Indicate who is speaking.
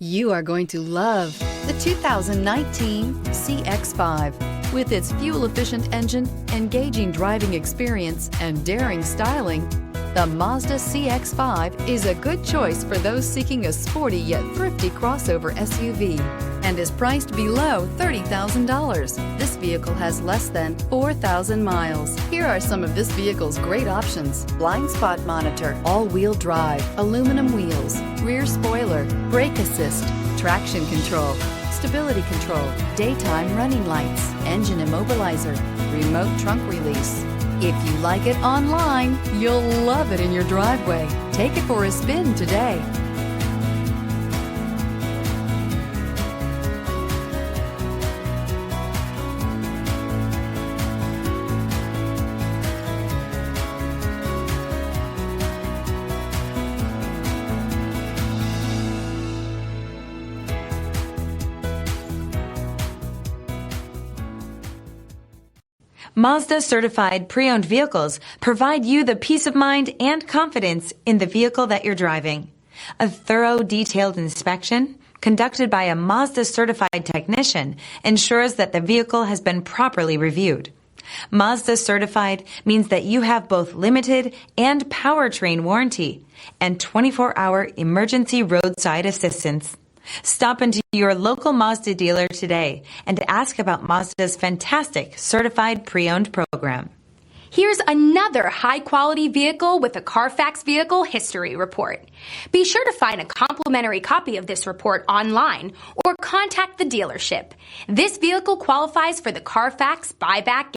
Speaker 1: You are going to love the 2019 CX-5. With its fuel-efficient engine, engaging driving experience, and daring styling, the Mazda CX-5 is a good choice for those seeking a sporty yet thrifty crossover SUV and is priced below $30,000. This vehicle has less than 4,000 miles. Here are some of this vehicle's great options: blind spot monitor, all-wheel drive, aluminum wheels, rear spoiler, brake assist, traction control, stability control, daytime running lights, engine immobilizer, remote trunk release. If you like it online, you'll love it in your driveway. Take it for a spin today.
Speaker 2: Mazda Certified Pre-Owned Vehicles provide you the peace of mind and confidence in the vehicle that you're driving. A thorough, detailed inspection conducted by a Mazda Certified technician ensures that the vehicle has been properly reviewed. Mazda Certified means that you have both limited and powertrain warranty and 24-hour emergency roadside assistance. Stop into your local Mazda dealer today and ask about Mazda's fantastic Certified Pre-Owned program.
Speaker 3: Here's another high-quality vehicle with a Carfax Vehicle History Report. Be sure to find a complimentary copy of this report online or contact the dealership. This vehicle qualifies for the Carfax Buyback